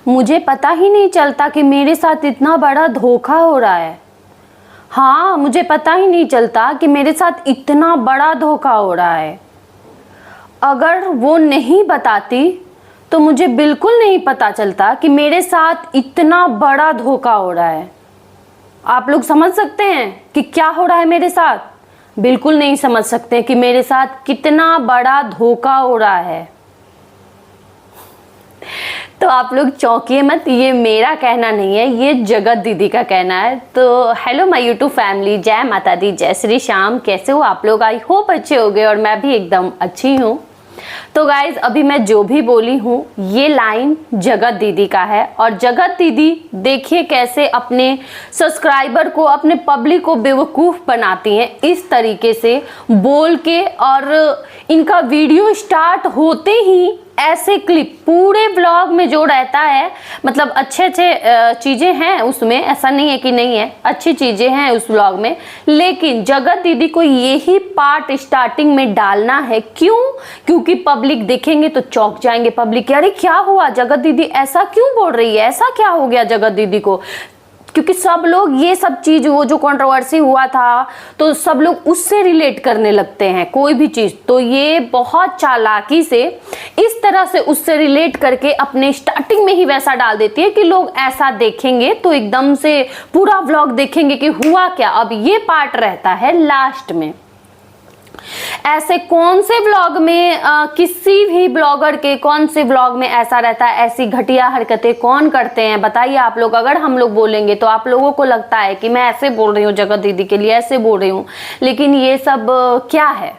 मुझे पता ही नहीं चलता कि मेरे साथ इतना बड़ा धोखा हो रहा है। हाँ, मुझे पता ही नहीं चलता कि मेरे साथ इतना बड़ा धोखा हो रहा है। अगर वो नहीं बताती तो मुझे बिल्कुल नहीं पता चलता कि मेरे साथ इतना बड़ा धोखा हो रहा है। आप लोग समझ सकते हैं कि क्या हो रहा है मेरे साथ? बिल्कुल नहीं समझ सकते कि मेरे साथ कितना बड़ा धोखा हो रहा है। तो आप लोग चौंकिए मत, ये मेरा कहना नहीं है, ये जगत दीदी का कहना है। तो हेलो माय यूट्यूब फैमिली, जय माता दी, जय श्री श्याम। कैसे हो आप लोग? आई होप अच्छे होंगे और मैं भी एकदम अच्छी हूँ। तो गाइज, अभी मैं जो भी बोली हूँ ये लाइन जगत दीदी का है। और जगत दीदी देखिए कैसे अपने सब्सक्राइबर को, अपने पब्लिक को बेवकूफ़ बनाती हैं इस तरीके से बोल के। और इनका वीडियो स्टार्ट होते ही ऐसे क्लिप पूरे ब्लॉग में जो रहता है, मतलब अच्छे अच्छे चीज़ें हैं उसमें, ऐसा नहीं है कि नहीं है, अच्छी चीज़ें हैं उस ब्लॉग में, लेकिन जगत दीदी को यही पार्ट स्टार्टिंग में डालना है। क्यों? क्योंकि पब्लिक देखेंगे तो चौंक जाएंगे। पब्लिक अरे क्या हुआ, जगत दीदी ऐसा क्यों बोल रही है, ऐसा क्या हो गया जगत दीदी को? क्योंकि सब लोग ये सब चीज़, वो जो कंट्रोवर्सी हुआ था तो सब लोग उससे रिलेट करने लगते हैं कोई भी चीज़। तो ये बहुत चालाकी से इस तरह से उससे रिलेट करके अपने स्टार्टिंग में ही वैसा डाल देती है कि लोग ऐसा देखेंगे तो एकदम से पूरा व्लॉग देखेंगे कि हुआ क्या। अब ये पार्ट रहता है लास्ट में। ऐसे कौन से ब्लॉग में किसी भी ब्लॉगर के कौन से ब्लॉग में ऐसा रहता है? ऐसी घटिया हरकतें कौन करते हैं बताइए आप लोग। अगर हम लोग बोलेंगे तो आप लोगों को लगता है कि मैं ऐसे बोल रही हूँ जगत दीदी के लिए, ऐसे बोल रही हूँ, लेकिन ये सब क्या है?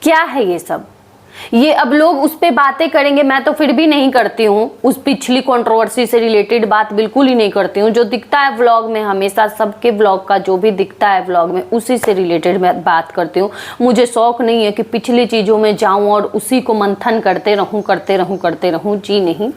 क्या है ये सब? ये अब लोग उस पे बातें करेंगे, मैं तो फिर भी नहीं करती हूँ उस पिछली कंट्रोवर्सी से रिलेटेड बात, बिल्कुल ही नहीं करती हूँ। जो दिखता है व्लॉग में, हमेशा सबके व्लॉग का जो भी दिखता है व्लॉग में उसी से रिलेटेड मैं बात करती हूँ। मुझे शौक नहीं है कि पिछली चीज़ों में जाऊँ और उसी को मंथन करते रहूँ, जी नहीं।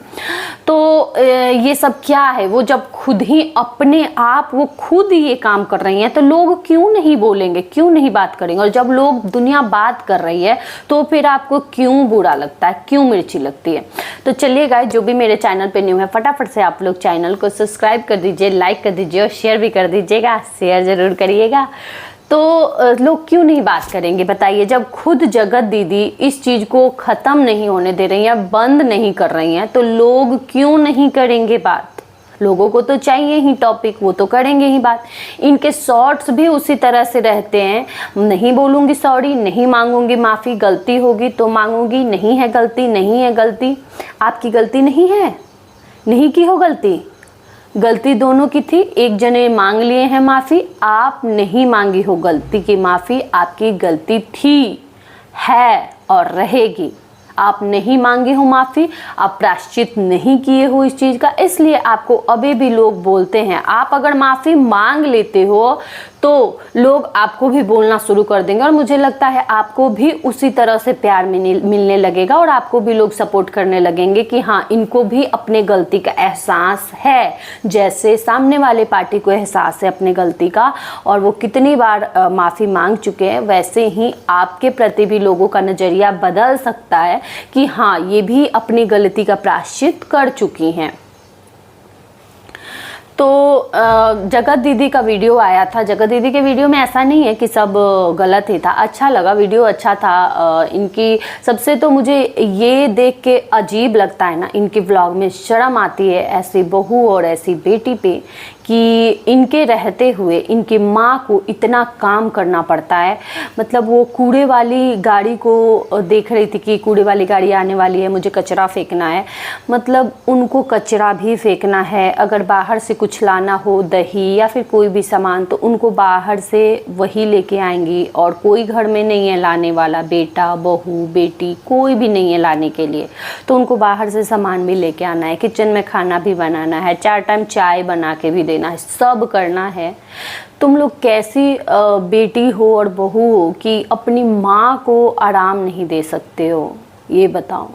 तो ये सब क्या है? वो जब खुद ही अपने आप वो खुद ये काम कर रही हैं तो लोग क्यों नहीं बोलेंगे, क्यों नहीं बात करेंगे? और जब लोग दुनिया बात कर रही है तो फिर आपको क्यों बुरा लगता है, क्यों मिर्ची लगती है? तो चलिए गाइस, जो भी मेरे चैनल पे न्यू है फटाफट से आप लोग चैनल को सब्सक्राइब कर दीजिए, लाइक कर दीजिए और शेयर भी कर दीजिएगा। शेयर जरूर करिएगा। तो लोग क्यों नहीं बात करेंगे बताइए? जब खुद जगत दीदी इस चीज़ को ख़त्म नहीं होने दे रही हैं, बंद नहीं कर रही हैं, तो लोग क्यों नहीं करेंगे बात? लोगों को तो चाहिए ही टॉपिक, वो तो करेंगे ही बात। इनके शॉर्ट्स भी उसी तरह से रहते हैं, नहीं बोलूँगी सॉरी, नहीं मांगूंगी माफ़ी, गलती होगी तो मांगूंगी, नहीं है गलती, नहीं है गलती। आपकी गलती नहीं है, नहीं की हो गलती, गलती दोनों की थी। एक जने मांग लिए हैं माफ़ी, आप नहीं मांगी हो गलती की माफ़ी। आपकी गलती थी, है और रहेगी। आप नहीं मांगे हो माफ़ी, आप प्रायश्चित नहीं किए हो इस चीज़ का, इसलिए आपको अभी भी लोग बोलते हैं। आप अगर माफ़ी मांग लेते हो तो लोग आपको भी बोलना शुरू कर देंगे और मुझे लगता है आपको भी उसी तरह से प्यार मिलने लगेगा और आपको भी लोग सपोर्ट करने लगेंगे कि हाँ, इनको भी अपने गलती का एहसास है, जैसे सामने वाले पार्टी को एहसास है अपने गलती का और वो कितनी बार माफ़ी मांग चुके हैं। वैसे ही आपके प्रति भी लोगों का नज़रिया बदल सकता है कि हाँ, ये भी अपनी गलती का प्रायश्चित कर चुकी हैं। तो जगत दीदी का वीडियो आया था। जगत दीदी के वीडियो में ऐसा नहीं है कि सब गलत ही था, अच्छा लगा, वीडियो अच्छा था। इनकी सबसे तो मुझे ये देख के अजीब लगता है ना, इनके व्लॉग में शर्म आती है ऐसी बहू और ऐसी बेटी पे कि इनके रहते हुए इनकी माँ को इतना काम करना पड़ता है। मतलब वो कूड़े वाली गाड़ी को देख रही थी कि कूड़े वाली गाड़ी आने वाली है, मुझे कचरा फेंकना है, मतलब उनको कचरा भी फेंकना है। अगर बाहर से कुछ लाना हो, दही या फिर कोई भी सामान, तो उनको बाहर से वही लेके आएंगी और कोई घर में नहीं है लाने वाला, बेटा बहू बेटी कोई भी नहीं है लाने के लिए, तो उनको बाहर से सामान भी लेके आना है, किचन में खाना भी बनाना है, 4 टाइम चाय बना के भी देना है, सब करना है। तुम लोग कैसी बेटी हो और बहू हो कि अपनी माँ को आराम नहीं दे सकते हो, ये बताओ।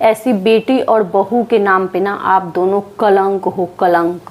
ऐसी बेटी और बहू के नाम पे ना आप दोनों कलंक हो, कलंक।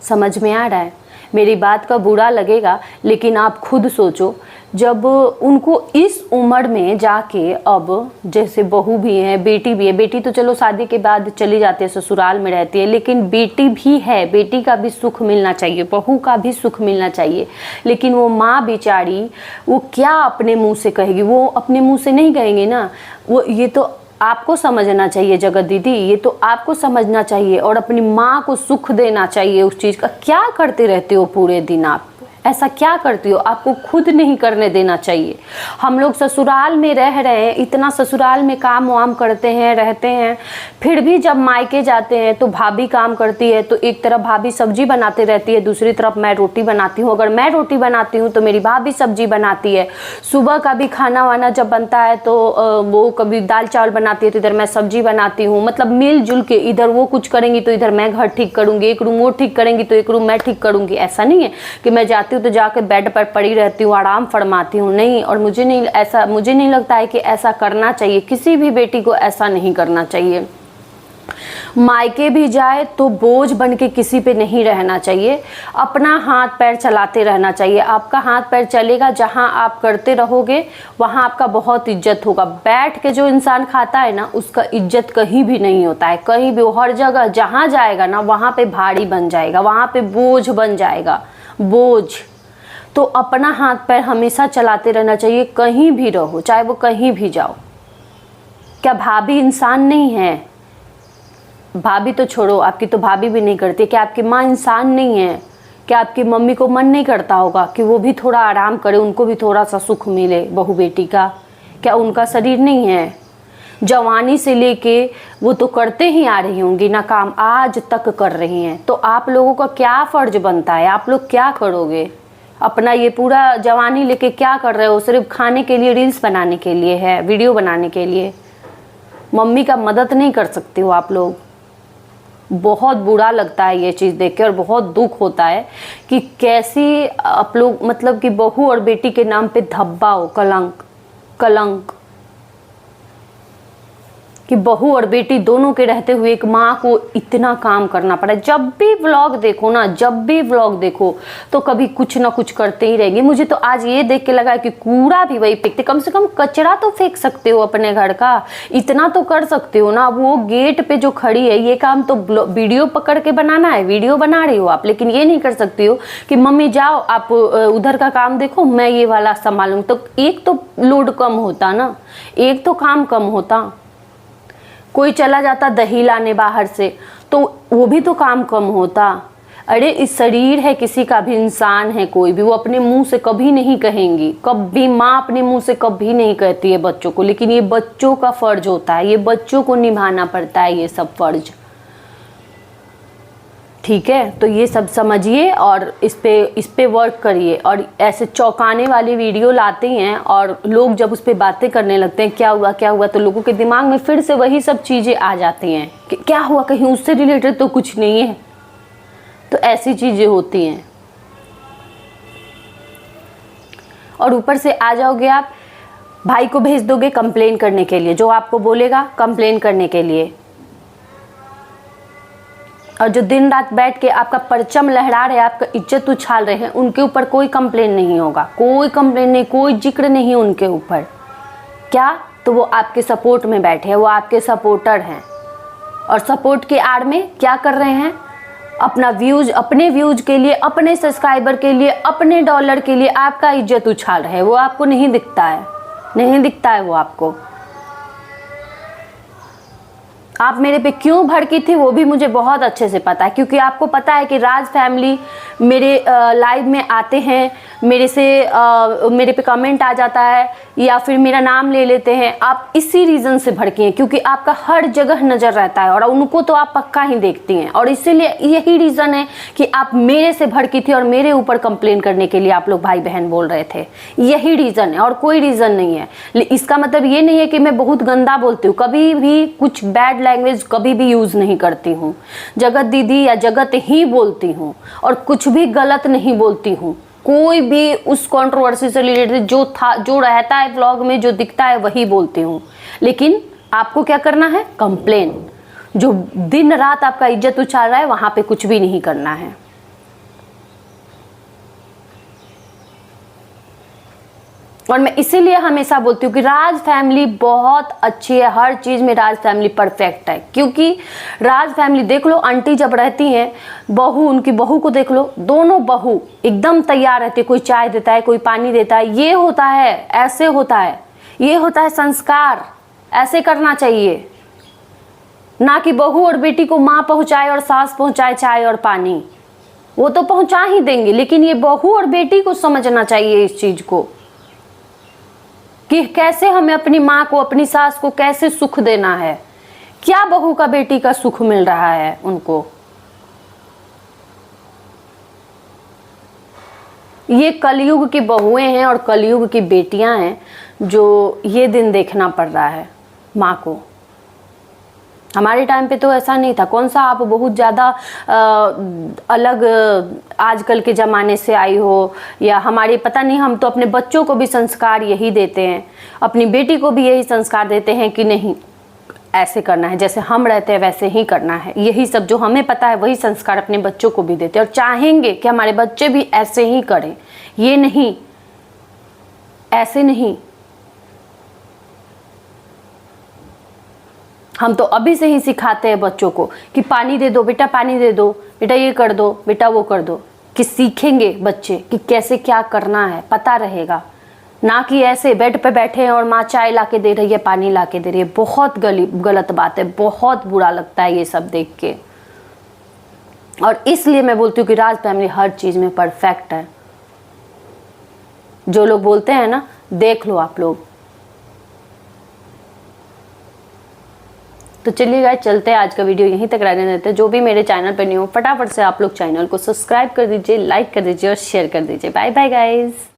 समझ में आ रहा है? मेरी बात का बुरा लगेगा, लेकिन आप खुद सोचो, जब उनको इस उम्र में जाके, अब जैसे बहू भी है, बेटी भी है, बेटी तो चलो शादी के बाद चली जाती है, ससुराल में रहती है, लेकिन बेटी भी है, बेटी का भी सुख मिलना चाहिए, बहू का भी सुख मिलना चाहिए। लेकिन वो माँ बेचारी, वो क्या अपने मुंह से कहेगी? वो अपने मुंह से नहीं कहेंगे ना, वो ये तो आपको समझना चाहिए जगत दीदी, ये तो आपको समझना चाहिए और अपनी माँ को सुख देना चाहिए उस चीज़ का। क्या करते रहते हो पूरे दिन आप? ऐसा क्या करती हो? आपको खुद नहीं करने देना चाहिए। हम लोग ससुराल में रह रहे हैं, इतना ससुराल में काम वाम करते हैं, रहते हैं, फिर भी जब मायके जाते हैं तो भाभी काम करती है, तो एक तरफ भाभी सब्जी बनाते रहती है, दूसरी तरफ मैं रोटी बनाती हूँ। अगर मैं रोटी बनाती हूँ तो मेरी भाभी सब्जी बनाती है। सुबह का भी खाना वाना जब बनता है तो वो कभी दाल चावल बनाती है तो इधर मैं सब्जी बनाती हूँ। मतलब मिलजुल के, इधर वो कुछ करेंगी तो इधर मैं घर ठीक करूँगी, एक रूम वो ठीक करेंगी तो एक रूम मैं ठीक करूँगी। ऐसा नहीं है कि मैं जाती तो जाके बेड पर पड़ी रहती हूँ, आराम फरमाती हूँ, नहीं। और मुझे नहीं लगता है कि ऐसा करना चाहिए, किसी भी बेटी को ऐसा नहीं करना चाहिए। मायके भी जाए तो बोझ बन के किसी पे नहीं रहना चाहिए, अपना हाथ पैर चलाते रहना चाहिए। आपका हाथ पैर चलेगा, जहाँ आप करते रहोगे वहाँ आपका बहुत इज्जत होगा। बैठ के जो इंसान खाता है ना, उसका इज्जत कहीं भी नहीं होता है, कहीं भी। हर जगह जहाँ जाएगा ना, वहाँ पे भारी बन जाएगा, वहाँ पे बोझ बन जाएगा, बोझ। तो अपना हाथ पैर हमेशा चलाते रहना चाहिए, कहीं भी रहो, चाहे वो कहीं भी जाओ। क्या भाभी इंसान नहीं है? भाभी तो छोड़ो, आपकी तो भाभी भी नहीं करती। क्या आपकी माँ इंसान नहीं है? क्या आपकी मम्मी को मन नहीं करता होगा कि वो भी थोड़ा आराम करे, उनको भी थोड़ा सा सुख मिले बहू बेटी का? क्या उनका शरीर नहीं है? जवानी से लेके वो तो करते ही आ रही होंगी ना काम, आज तक कर रही हैं। तो आप लोगों का क्या फर्ज बनता है? आप लोग क्या करोगे? अपना ये पूरा जवानी लेके क्या कर रहे हो? सिर्फ खाने के लिए, रील्स बनाने के लिए है, वीडियो बनाने के लिए। मम्मी का मदद नहीं कर सकते हो आप लोग। बहुत बुरा लगता है ये चीज़ देख के, और बहुत दुख होता है कि कैसी आप लोग, मतलब कि बहू और बेटी के नाम पे धब्बा हो, कलंक, कलंक, कि बहू और बेटी दोनों के रहते हुए एक माँ को इतना काम करना पड़ा। जब भी व्लॉग देखो ना, जब भी व्लॉग देखो तो कभी कुछ ना कुछ करते ही रहेंगे। मुझे तो आज ये देख के लगा कि कूड़ा भी वही फेंकते, कम से कम कचरा तो फेंक सकते हो अपने घर का, इतना तो कर सकते हो ना। वो गेट पे जो खड़ी है, ये काम तो वीडियो पकड़ के बनाना है, वीडियो बना रही हो आप, लेकिन ये नहीं कर सकती हो कि मम्मी जाओ आप उधर का काम देखो, मैं ये वाला संभालूँ। तो एक तो लोड कम होता ना, एक तो काम कम होता। कोई चला जाता दही लाने बाहर से, तो वो भी तो काम कम होता। अरे इस शरीर है किसी का भी, इंसान है कोई भी, वो अपने मुंह से कभी नहीं कहेंगी, कभी माँ अपने मुंह से कभी नहीं कहती है बच्चों को, लेकिन ये बच्चों का फर्ज होता है, ये बच्चों को निभाना पड़ता है ये सब फर्ज। ठीक है, तो ये सब समझिए और इस पे वर्क करिए। और ऐसे चौंकाने वाली वीडियो लाते हैं और लोग जब उस पर बातें करने लगते हैं क्या हुआ, तो लोगों के दिमाग में फिर से वही सब चीज़ें आ जाती हैं कि क्या हुआ, कहीं उससे रिलेटेड तो कुछ नहीं है। तो ऐसी चीज़ें होती हैं। और ऊपर से आ जाओगे आप, भाई को भेज दोगे कंप्लेन करने के लिए, जो आपको बोलेगा कंप्लेन करने के लिए। और जो दिन रात बैठ के आपका परचम लहरा रहे हैं, आपका इज्जत उछाल रहे हैं, उनके ऊपर कोई कंप्लेन नहीं होगा, कोई कंप्लेन नहीं, कोई जिक्र नहीं उनके ऊपर। क्या? तो वो आपके सपोर्ट में बैठे हैं, वो आपके सपोर्टर हैं। और सपोर्ट के आड़ में क्या कर रहे हैं? अपना व्यूज, अपने व्यूज के लिए, अपने सब्सक्राइबर के लिए, अपने डॉलर के लिए आपका इज्जत उछाल रहे हैं। वो आपको नहीं दिखता है, नहीं दिखता है वो आपको। आप मेरे पे क्यों भड़की थी वो भी मुझे बहुत अच्छे से पता है, क्योंकि आपको पता है कि राज फैमिली मेरे लाइव में आते हैं, मेरे पे कमेंट आ जाता है या फिर मेरा नाम ले लेते हैं। आप इसी रीज़न से भड़की हैं, क्योंकि आपका हर जगह नज़र रहता है और उनको तो आप पक्का ही देखती हैं। और इसीलिए यही रीज़न है कि आप मेरे से भड़की थी और मेरे ऊपर कंप्लेन करने के लिए आप लोग भाई बहन बोल रहे थे। यही रीज़न है और कोई रीज़न नहीं है। इसका मतलब ये नहीं है कि मैं बहुत गंदा बोलती हूँ, कभी भी कुछ बैड लैंग्वेज कभी भी यूज़ नहीं करती हूँ। जगत दीदी या जगत ही बोलती हूँ और कुछ भी गलत नहीं बोलती हूँ। कोई भी उस कंट्रोवर्सी से रिलेटेड जो रहता है व्लॉग में, जो दिखता है वही बोलती हूँ। लेकिन आपको क्या करना है? कंप्लेन। जो दिन रात आपका इज्जत उछाल रहा है वहाँ पे कुछ भी नहीं करना है। और मैं इसीलिए हमेशा बोलती हूँ कि राज फैमिली बहुत अच्छी है, हर चीज़ में राज फैमिली परफेक्ट है। क्योंकि राज फैमिली देख लो, आंटी जब रहती हैं, बहू, उनकी बहू को देख लो, दोनों बहू एकदम तैयार रहती है, कोई चाय देता है, कोई पानी देता है। ये होता है, ऐसे होता है, ये होता है संस्कार, ऐसे करना चाहिए। ना कि बहू और बेटी को माँ पहुँचाए और सास पहुँचाए चाय और पानी, वो तो पहुँचा ही देंगे, लेकिन ये बहू और बेटी को समझना चाहिए इस चीज़ को कि कैसे हमें अपनी माँ को, अपनी सास को कैसे सुख देना है, क्या बहू का बेटी का सुख मिल रहा है उनको। ये कलयुग की बहुएं हैं और कलयुग की बेटियां हैं जो ये दिन देखना पड़ रहा है माँ को। हमारे टाइम पे तो ऐसा नहीं था। कौन सा आप बहुत ज़्यादा अलग आजकल के ज़माने से आई हो, या हमारे पता नहीं, हम तो अपने बच्चों को भी संस्कार यही देते हैं, अपनी बेटी को भी यही संस्कार देते हैं कि नहीं ऐसे करना है, जैसे हम रहते हैं वैसे ही करना है। यही सब जो हमें पता है वही संस्कार अपने बच्चों को भी देते हैं और चाहेंगे कि हमारे बच्चे भी ऐसे ही करें। ये नहीं, ऐसे नहीं। हम तो अभी से ही सिखाते हैं बच्चों को कि पानी दे दो बेटा, पानी दे दो बेटा, ये कर दो बेटा, वो कर दो, कि सीखेंगे बच्चे कि कैसे क्या करना है, पता रहेगा। ना कि ऐसे बेड पे बैठे हैं और माँ चाय ला के दे रही है, पानी ला के दे रही है। बहुत गलत बात है, बहुत बुरा लगता है ये सब देख के। और इसलिए मैं बोलती हूँ कि राज फैमिली हर चीज़ में परफेक्ट है। जो लोग बोलते हैं ना, देख लो आप लोग। तो चलिए गाइस, चलते हैं, आज का वीडियो यहीं तक रहने देते हैं। जो भी मेरे चैनल पर नहीं हो, फटाफट से आप लोग चैनल को सब्सक्राइब कर दीजिए, लाइक कर दीजिए और शेयर कर दीजिए। Bye bye guys.